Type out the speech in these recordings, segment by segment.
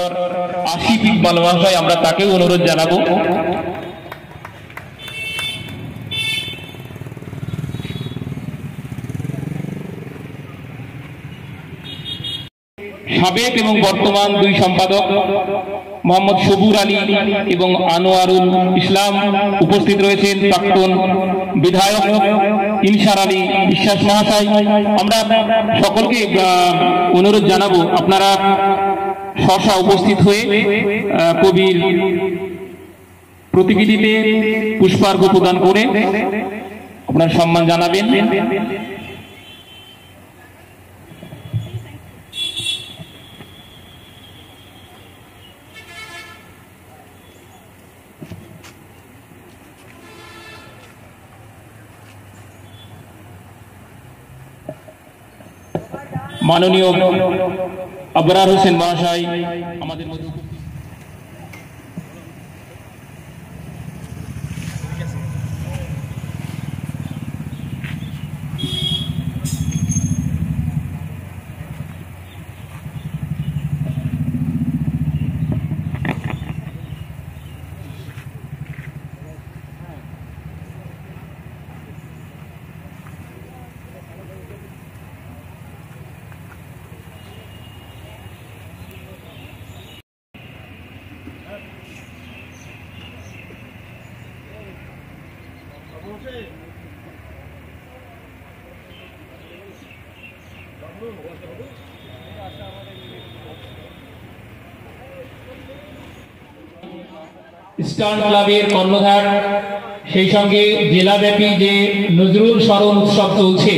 Doctor Asif Iqbal মহাশয়, আমরা তাকেও অনুরোধ জানাবো। সাবেক এবং বর্তমান দুই সম্পাদক মোহাম্মদ সবুর আলী এবং আনোয়ারুল ইসলাম উপস্থিত রয়েছেন। প্রাক্তন বিধায়ক ইনসার আলী বিশ্বাস মহাশয়, আমরা সকলকে অনুরোধ জানাবো আপনারা স্ব উপস্থিত হয়ে কবির প্রতিকৃতিতে পুষ্পার্ঘ্য প্রদান করে আপনার সম্মান জানাবেন। মাননীয় আবরার হোসেন মহাশয় আমাদের মধ্যে স্টার ক্লাবের কর্ণধার, সেই সঙ্গে জেলাব্যাপী যে নজরুল স্মরণ উৎসব চলছে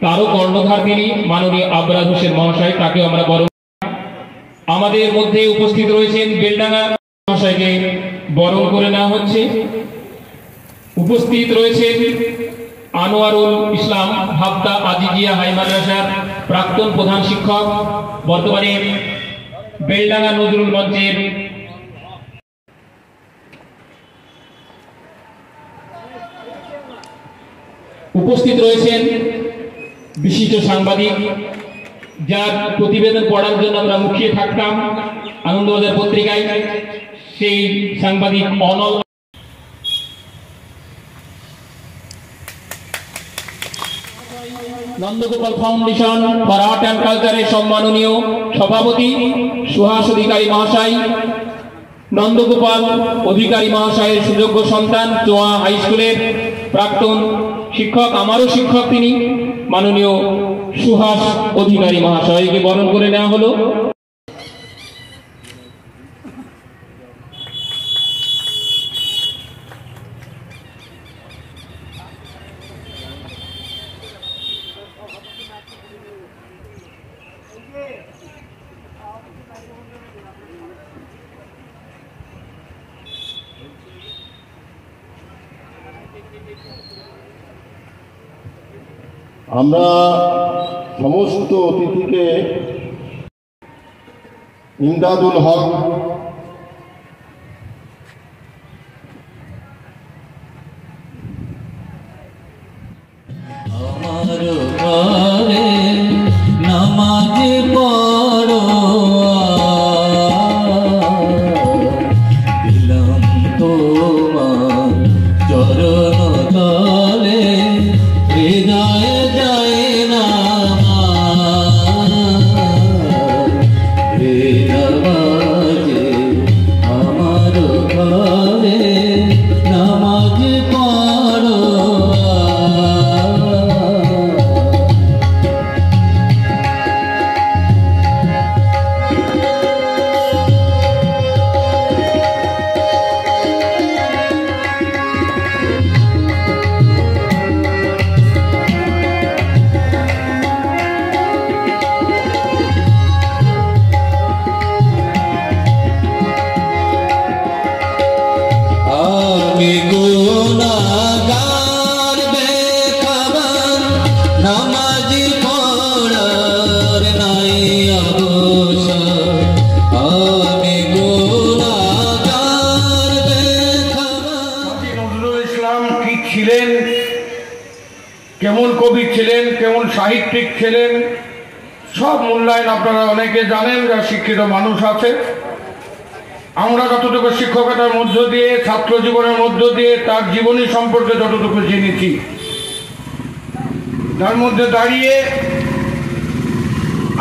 তারও কর্ণধার তিনি মাননীয় আবরার হোসেন মহাশয়, তাকে আমরা বরণ। আমাদের মধ্যে উপস্থিত রয়েছেন বেলডাঙ্গা মহাশয়কে বরণ করে নেওয়া হচ্ছে। উপস্থিত রয়েছেন আনোয়ারুল ইসলাম, হাবদা আজিজিয়া হাই মাদ্রাসার প্রাক্তন প্রধান শিক্ষক, বর্তমানে বেলডাঙ্গা নজরুল মঞ্চের উপস্থিত রয়েছেন বিশিষ্ট সাংবাদিক, যার প্রতিবেদন পড়ার জন্য আমরা মুখিয়ে থাকতাম আনন্দবাজার পত্রিকায়, সেই সাংবাদিক Anal. Nandagopal foundation for art and কালচারের সম্মাননীয় সভাপতি সুহাস অধিকারী মহাশয়, নন্দগোপাল অধিকারী মহাশয়ের সুযোগ্য সন্তান, চোয়া হাই স্কুলের প্রাক্তন শিক্ষক, আমারও শিক্ষক তিনি, মাননীয় সুহাস অধিকারী মহাশয়কে বরণ করে নেওয়া হলো। আমরা সমস্ত অতিথিকে ইমদাদুল হক আমার ঘরে নামাজ পড়ো দিলাম তোমার চরণ তলে, হৃদয়ে যায় না নামাজে, আমার ঘরে নামাজ পড়ো। আমি গুনাহগার বেখবর, নামাজি পড়ার নাই অবসর। আমি গুনাহগার বেখবর। নজরুল ইসলাম কি ছিলেন, কেমন কবি ছিলেন, কেমন সাহিত্যিক ছিলেন, সব মূল্যায়ন আপনারা অনেকে জানেন, যারা শিক্ষিত মানুষ আছে। আমরা যতটুকু শিক্ষকতার মধ্য দিয়ে, ছাত্র জীবনের মধ্য দিয়ে তার জীবনী সম্পর্কে যতটুকু জেনেছি, তার মধ্যে দাঁড়িয়ে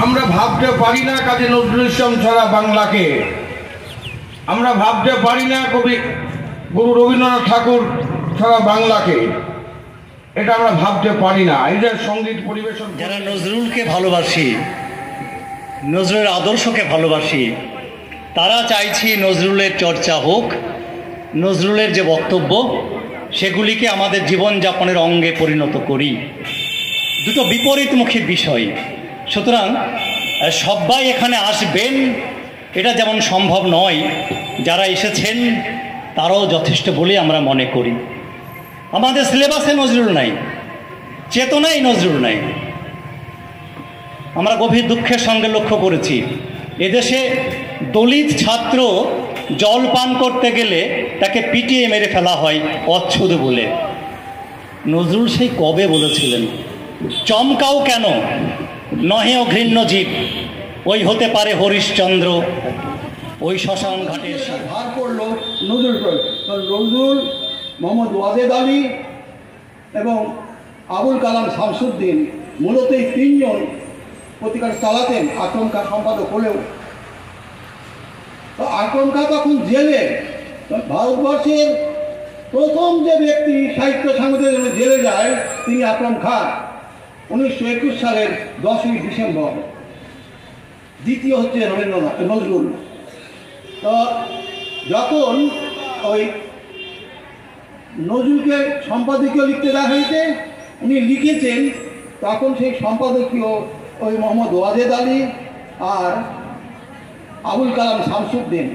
আমরা ভাবতে পারি না কাজী নজরুল ইসলাম ছাড়া বাংলাকে, আমরা ভাবতে পারি না কবি গুরু রবীন্দ্রনাথ ঠাকুর ছাড়া বাংলাকে, এটা আমরা ভাবতে পারি না। এই যে সঙ্গীত পরিবেশন, যারা নজরুলকে ভালোবাসি, নজরুলের আদর্শকে ভালোবাসি, তারা চাইছি নজরুলের চর্চা হোক, নজরুলের যে বক্তব্য সেগুলিকে আমাদের জীবনযাপনের অঙ্গে পরিণত করি। দুটো বিপরীতমুখী বিষয়, সুতরাং সবাই এখানে আসবেন এটা যেমন সম্ভব নয়, যারা এসেছেন তারাও যথেষ্ট বলে আমরা মনে করি। আমাদের সিলেবাসে নজরুল নাই, চেতনায় নজরুল নাই। আমরা গভীর দুঃখের সঙ্গে লক্ষ্য করেছি, এদেশে দলিত ছাত্র জল পান করতে গেলে তাকে পিটিয়ে মেরে ফেলা হয় অচ্ছুদ বলে। নজরুল সেই কবে বলেছিলেন, চমকাও কেন নহেও ঘৃণ্য জীব, ওই হতে পারে হরিশ্চন্দ্র, ওই শ্মশান ঘাটের ভার করলো নজরুল। নজরুল, মোহাম্মদ ওয়াজেদ আলী এবং আবুল কালাম শামসুদ্দিন মূলত এই তিনজন পত্রিকার চালাতেন। আকরম খাঁ সম্পাদক হলেও, তো আকরম খাঁ তখন জেলে, ভারতবর্ষের প্রথম যে ব্যক্তি সাহিত্য সংগঠনের জন্য জেলে যায় তিনি আকরম খাঁ, 1921 সালের 10ই ডিসেম্বর। দ্বিতীয় হচ্ছে রবীন্দ্রনাথ নজরুল। তো যখন ওই নজরুলকে সম্পাদকীয় লিখতে দেখা হয়েছে, উনি লিখেছেন, তখন সেই সম্পাদকীয় ওই মোহাম্মদ ওয়াজেদ আলী আর আবুল কালাম শামসুদ্দিন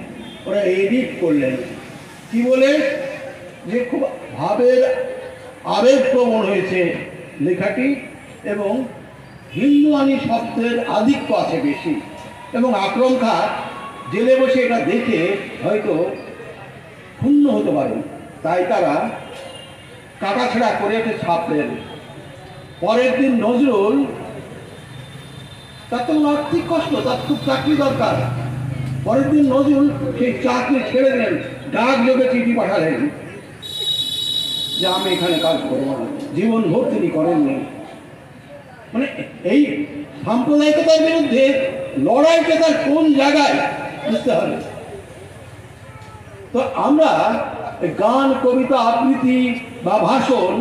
ওরা এডিট করলেন। কি বলে যে খুব আবেগপ্রবণ হয়েছে লেখাটি এবং হিন্দুয়ানি শব্দের আধিক্য আছে বেশি। এবং আকরম খাঁ জেলে বসে এটা দেখে হয়তো ক্ষুণ্ণ হতে পারেন, তাই তারা কাটাছেড়া করে একটা ছাপলেন। পরের দিন নজরুল, তার তো আর্থিক কষ্ট, তার খুব চাকরি দরকার। পরের দিন নজরুল সেই চাকরি ছেড়ে দেন, ডাক যোগে চিঠি পাঠালেন যে আমি এখানে কাজ করবো না। জীবন ভোর তিনি করেননি। মানে এই সাম্প্রদায়িকতার বিরুদ্ধে লড়াইটা তার কোন জায়গায় বুঝতে হবে। তো আমরা গান, কবিতা, আবৃত্তি বা ভাষণ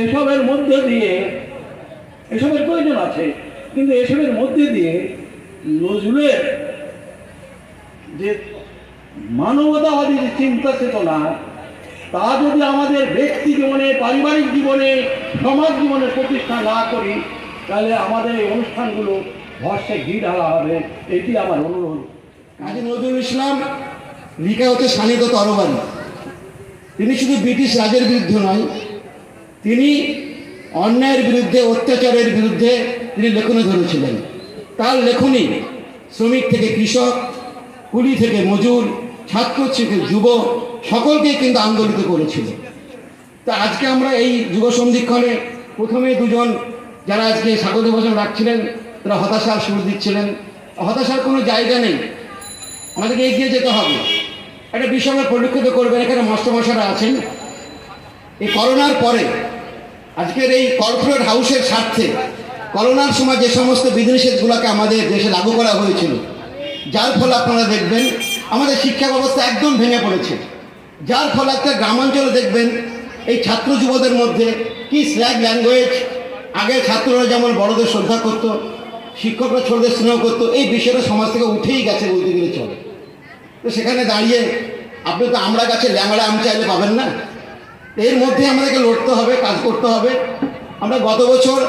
এসবের মধ্যে দিয়ে, এসবের প্রয়োজন আছে, কিন্তু এসবের মধ্যে দিয়ে নজরুলের যে মানবতাবাদী যে চিন্তা চেতনা, তা যদি আমাদের ব্যক্তি জীবনে, পারিবারিক জীবনে, সমাজ জীবনে প্রতিষ্ঠা না করি, তাহলে আমাদের এই অনুষ্ঠানগুলো ভরসে ঘি ঢালা হবে। এটি আমার অনুরোধ। কাজী নজরুল ইসলাম লিখা হচ্ছে শানিত তরবারি। তিনি শুধু ব্রিটিশ রাজের বিরুদ্ধে নয়, তিনি অন্যায়ের বিরুদ্ধে, অত্যাচারের বিরুদ্ধে তিনি লেখনী ধরেছিলেন। তার লেখনী শ্রমিক থেকে কৃষক, কুলি থেকে মজুর, ছাত্র থেকে যুব, সকলকে কিন্তু আন্দোলিত করেছিল। তা আজকে আমরা এই যুব সন্ধিক্ষণে প্রথমে দুজন যারা আজকে স্বাগত ভাষণ রাখছিলেন, তারা হতাশার সুর দিচ্ছিলেন। হতাশার কোনো জায়গা নেই, আমাদেরকে এগিয়ে যেতে হবে। একটা বিষয় পরিলক্ষিত করবেন, এখানে মাস্টারমশাইরা আছেন। এই করোনার পরে আজকের এই কর্পোরেট হাউসের স্বার্থে করোনার সময় যে সমস্ত বিধিনিষেধগুলোকে আমাদের দেশে লাগু করা হয়েছিল, যার ফলে আপনারা দেখবেন আমাদের শিক্ষা ব্যবস্থা একদম ভেঙে পড়েছে। যার ফলে একটা গ্রামাঞ্চলে দেখবেন এই ছাত্র যুবদের মধ্যে কি স্ল্যাগ ল্যাঙ্গুয়েজ, আগে ছাত্ররা যেমন বড়দের শ্রদ্ধা করত, শিক্ষকরা ছোটদের স্নেহ করতো, এই বিষয়টা সমাজ থেকে উঠেই গেছে বলতে গেলে চলে। তো সেখানে দাঁড়িয়ে আপনি তো আমরা গাছে ল্যাংড়া আম চাইলে পাবেন না। এর মধ্যে আমাদেরকে লড়তে হবে, কাজ করতে হবে। আমরা গত বছর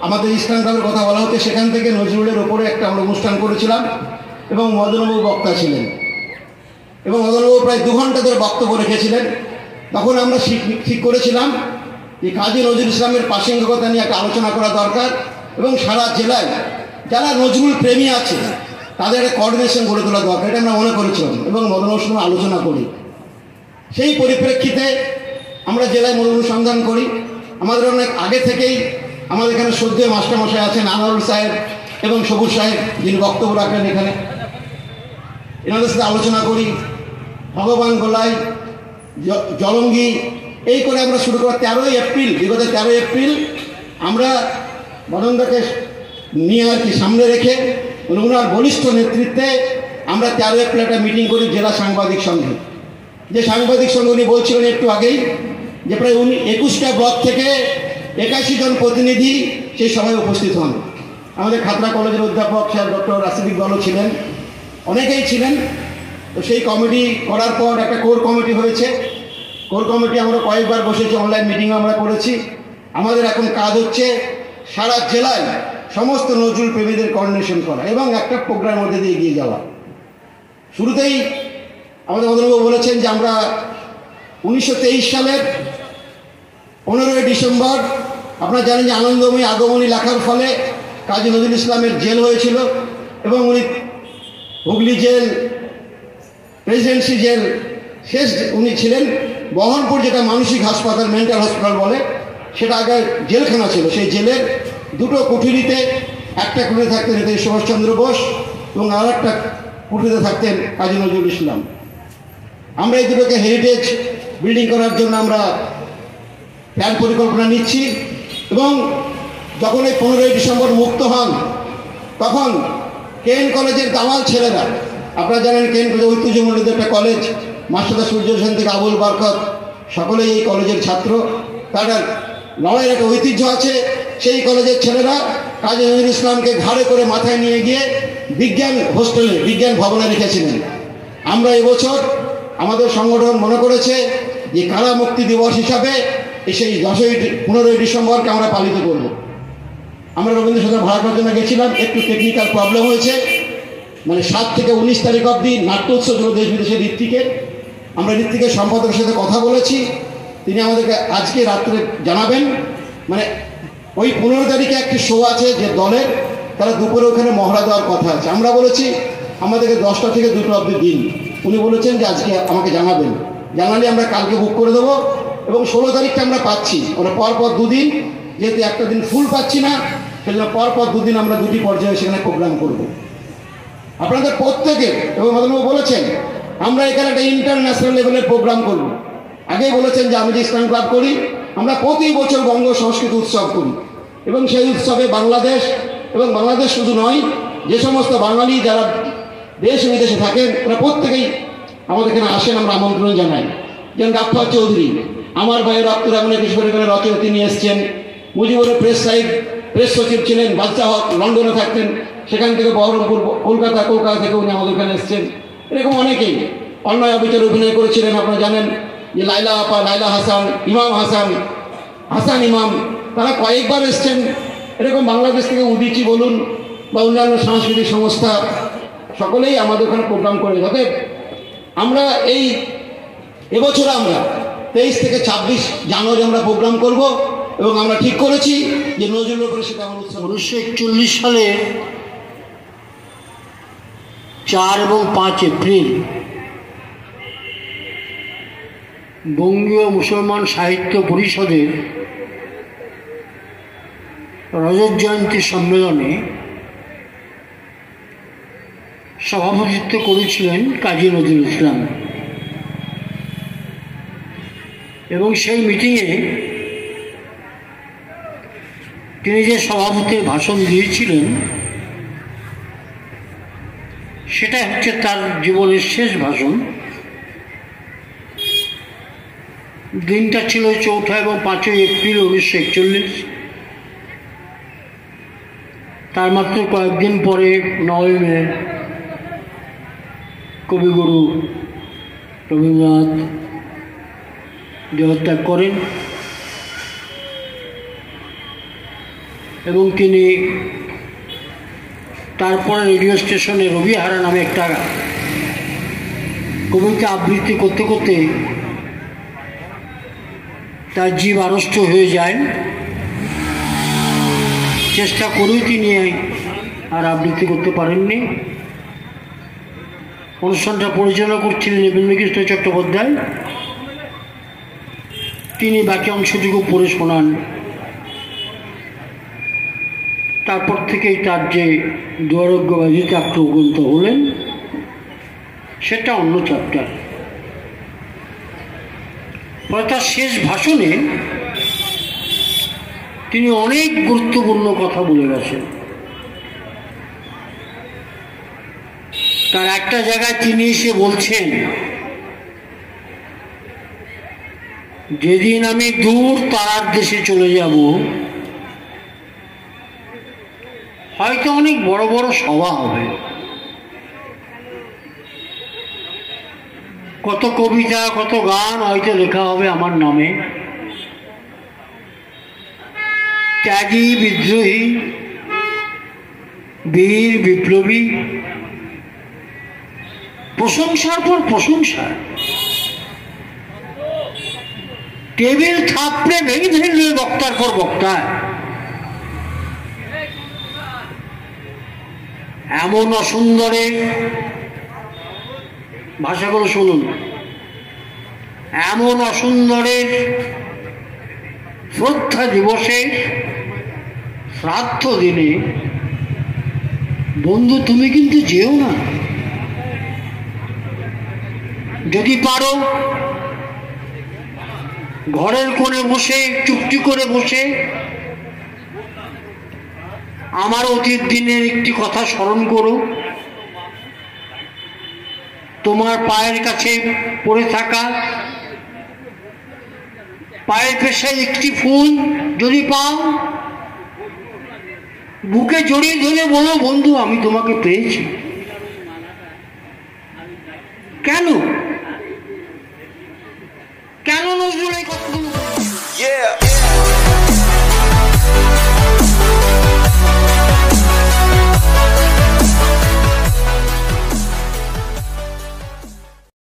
আমাদের ইসলাম ক্লাবের কথা বলা হচ্ছে, সেখান থেকে নজরুলের ওপরে একটা আমরা অনুষ্ঠান করেছিলাম এবং মদনবাবু বক্তা ছিলেন এবং মদনবাবু প্রায় 2 ঘন্টা ধরে বক্তব্য রেখেছিলেন। তখন আমরা ঠিক করেছিলাম যে কাজী নজরুল ইসলামের প্রাসঙ্গিকতা নিয়ে একটা আলোচনা করা দরকার এবং সারা জেলায় যারা নজরুল প্রেমী আছে তাদের একটা কোঅর্ডিনেশন গড়ে তোলা দরকার, এটা আমরা মনে করেছিলাম এবং মদনবাবুর সঙ্গে আলোচনা করি। সেই পরিপ্রেক্ষিতে আমরা জেলায় মূল অনুসন্ধান করি। আমাদের অনেক আগে থেকেই আমাদের এখানে শ্রদ্ধেয় মাস্টারমশাই আছেন, আনোয়ারুল সাহেব, এবং সবুজ সাহেব যিনি বক্তব্য রাখলেন এখানে, এনাদের সাথে আলোচনা করি। ভগবান গোলাই, জলঙ্গি, এই করে আমরা শুরু করা 13ই এপ্রিল, বিগত 13 এপ্রিল আমরা বনন্দাকে নিয়ে আর কি সামনে রেখে ওনার বলিষ্ঠ নেতৃত্বে আমরা 13 এপ্রিল একটা মিটিং করি জেলা সাংবাদিক সংঘে। যে সাংবাদিক সংঘ উনি বলছিলেন একটু আগেই যে প্রায় 21টা ব্লক থেকে 81 জন প্রতিনিধি সেই সভায় উপস্থিত হন। আমাদের খাতড়া কলেজের অধ্যাপক স্যার ডক্টর রাসিদ ইকবালও ছিলেন, অনেকেই ছিলেন। তো সেই কমিটি করার পর একটা কোর কমিটি হয়েছে। কোর কমিটি আমরা কয়েকবার বসেছি, অনলাইন মিটিং আমরা করেছি। আমাদের এখন কাজ হচ্ছে সারা জেলায় সমস্ত নজরুল প্রেমীদের কোঅর্ডিনেশন করা এবং একটা প্রোগ্রামের মধ্যে দিয়ে এগিয়ে যাওয়া। শুরুতেই আমাদের মদনবাবু বলেছেন যে আমরা 1923 সালের 15ই ডিসেম্বর, আপনারা জানেন যে আনন্দময়ী আগমনী লেখার ফলে কাজী নজরুল ইসলামের জেল হয়েছিল এবং উনি হুগলি জেল, প্রেসিডেন্সি জেল, শেষ উনি ছিলেন বহরমপুর, যেটা মানসিক হাসপাতাল, মেন্টাল হসপিটাল বলে, সেটা আগে জেলখানা ছিল। সেই জেলের দুটো কুঠুরিতে, একটা কুঠুরিতে থাকতেন নেতাজি সুভাষচন্দ্র বোস এবং আর একটা কুঠুরিতে থাকতেন কাজী নজরুল ইসলাম। আমরা এই দুটোকে হেরিটেজ বিল্ডিং করার জন্য আমরা প্ল্যান পরিকল্পনা নিচ্ছি এবং যখন এই 15ই ডিসেম্বর মুক্ত হন তখন কেন কলেজের দামাল ছেলেরা, আপনারা জানেন কেন কলেজ ঐতিহ্যমণ্ডিত একটা কলেজ, মাস্টারদা সূর্য সেন থেকে আবুল বরকত সকলেই এই কলেজের ছাত্র, তাদের লড়াইয়ের একটা ঐতিহ্য আছে। সেই কলেজের ছেলেরা কাজী নজরুল ইসলামকে ঘাড়ে করে মাথায় নিয়ে গিয়ে বিজ্ঞান হোস্টেলে, বিজ্ঞান ভবনে রেখেছিলেন। আমরা এবছর আমাদের সংগঠন মনে করেছে যে কারা মুক্তি দিবস হিসাবে সেই 15ই ডিসেম্বরকে আমরা পালিত করব। আমরা রবীন্দ্র সদন ভাড়া করার জন্য গেছিলাম, একটু টেকনিক্যাল প্রবলেম হয়েছে, মানে 7 থেকে 19 তারিখ অবধি নাট্য উৎসব ছিল দেশ বিদেশের ঋত্বিকের। আমরা ঋত্বিকের সম্পাদকের সাথে কথা বলেছি, তিনি আমাদেরকে আজকে রাত্রে জানাবেন। মানে ওই 15 তারিখে একটি শো আছে যে দলের, তারা দুপুরে ওখানে মহড়া দেওয়ার কথা আছে। আমরা বলেছি আমাদেরকে 10টা থেকে 2টো অবধি দিন। উনি বলেছেন যে আজকে আমাকে জানাবেন, জানালে আমরা কালকে বুক করে দেবো। এবং 16 তারিখটা আমরা পাচ্ছি, ওরা পরপর 2 দিন, যেহেতু একটা দিন ফুল পাচ্ছি না সেজন্য পরপর 2 দিন আমরা 2টি পর্যায়ে সেখানে প্রোগ্রাম করব। আপনাদের প্রত্যেকের, এবং মদনবাবু বলেছেন আমরা এখানে একটা ইন্টারন্যাশনাল লেভেলের প্রোগ্রাম করব। আগেই বলেছেন যে আমি যে ইসলাম ক্লাব করি, আমরা প্রতি বছর বঙ্গ সংস্কৃত উৎসব করি এবং সেই উৎসবে বাংলাদেশ, এবং বাংলাদেশ শুধু নয়, যে সমস্ত বাঙালি যারা দেশ বিদেশে থাকেন ওরা প্রত্যেকেই আমাদের এখানে আসেন, আমরা আমন্ত্রণ জানাই। যেমন গাফফার চৌধুরী, আমার ভাইয়ের রক্ত রামনে কিশোর এখানে রচনা তিনি এসছেন। মুজিবুরের প্রেস সচিব ছিলেন, বাদশাহ হক লন্ডনে থাকতেন, সেখান থেকে বহরমপুর, কলকাতা থেকে উনি আমাদের এখানে এসছেন। এরকম অনেকেই অন্যায় অবিচার অভিনয় করেছিলেন। আপনারা জানেন যে লাইলা আপা, লাইলা হাসান, ইমাম হাসান ইমাম, তারা কয়েকবার এসছেন। এরকম বাংলাদেশ থেকে উদিচি বলুন বা অন্যান্য সাংস্কৃতিক সংস্থা সকলেই আমাদের ওখানে প্রোগ্রাম করে। যাতে আমরা এবছর আমরা 23 থেকে 26 জানুয়ারি আমরা প্রোগ্রাম করব এবং আমরা ঠিক করেছি যে নজরুলের উপরে সেটা আমার উৎসব। 1941 সালে 4 এবং 5 এপ্রিল বঙ্গীয় মুসলমান সাহিত্য পরিষদের রজত জয়ন্তী সম্মেলনে সভাপতিত্ব করেছিলেন কাজী নজরুল ইসলাম এবং সেই মিটিংয়ে তিনি যে সভাপতির ভাষণ দিয়েছিলেন সেটা হচ্ছে তার জীবনের শেষ ভাষণ। দিনটা ছিল 4 এবং 5 এপ্রিল 1941। তার মাত্র কয়েকদিন পরে 9 মে কবিগুরু রবীন্দ্রনাথ দেহত্যাগ করেন এবং তিনি তারপরে রেডিও স্টেশনে রবিহারা নামে একটা কবিতা আবৃত্তি করতে করতে তার জীব আড়ষ্ট হয়ে যায়। চেষ্টা করেও তিনি আর আবৃত্তি করতে পারেননি। অনুষ্ঠানটা পরিচালনা করছিলেন নীবেন্দ্রকৃষ্ণ চট্টোপাধ্যায়, তিনি বাকি অংশটুকু পড়ে শোনান। তারপর থেকেই তার যে দুরারোগ্য ব্যাধিতে আক্রান্ত হলেন সেটা অন্য চ্যাপ্টার। তার শেষ ভাষণে তিনি অনেক গুরুত্বপূর্ণ কথা বলে গেছেন। তার একটা জায়গায় তিনি এসে বলছেন, যেদিন আমি দূর তারার দেশে চলে যাব, হয়তো অনেক বড় বড় সভা হবে, কত কবিতা কত গান হয়তো লেখা হবে আমার নামে, ত্যাগী বিদ্রোহী বীর বিপ্লবী, প্রশংসার পর প্রশংসা, টেবিল থাপড়ে ভেঙে ফেলবে বক্তার পর বক্তা। এমন অসুন্দরে, ভাষাগুলো শুনুন, এমন অসুন্দরের শ্রদ্ধা দিবসে শ্রাদ্ধ দিনে বন্ধু তুমি কিন্তু যেও না, যদি পারো ঘরের কোণে বসে চুপটি করে বসে আমার অতীত দিনের একটি কথা স্মরণ করো। তোমার পায়ের কাছে পড়ে থাকা পায়ের পেশায় একটি ফুল যদি পাও, বুকে জড়িয়ে ধরে বলো, বন্ধু আমি তোমাকে পেয়েছি। কেন কেন নজরুল এই কথাগুলো?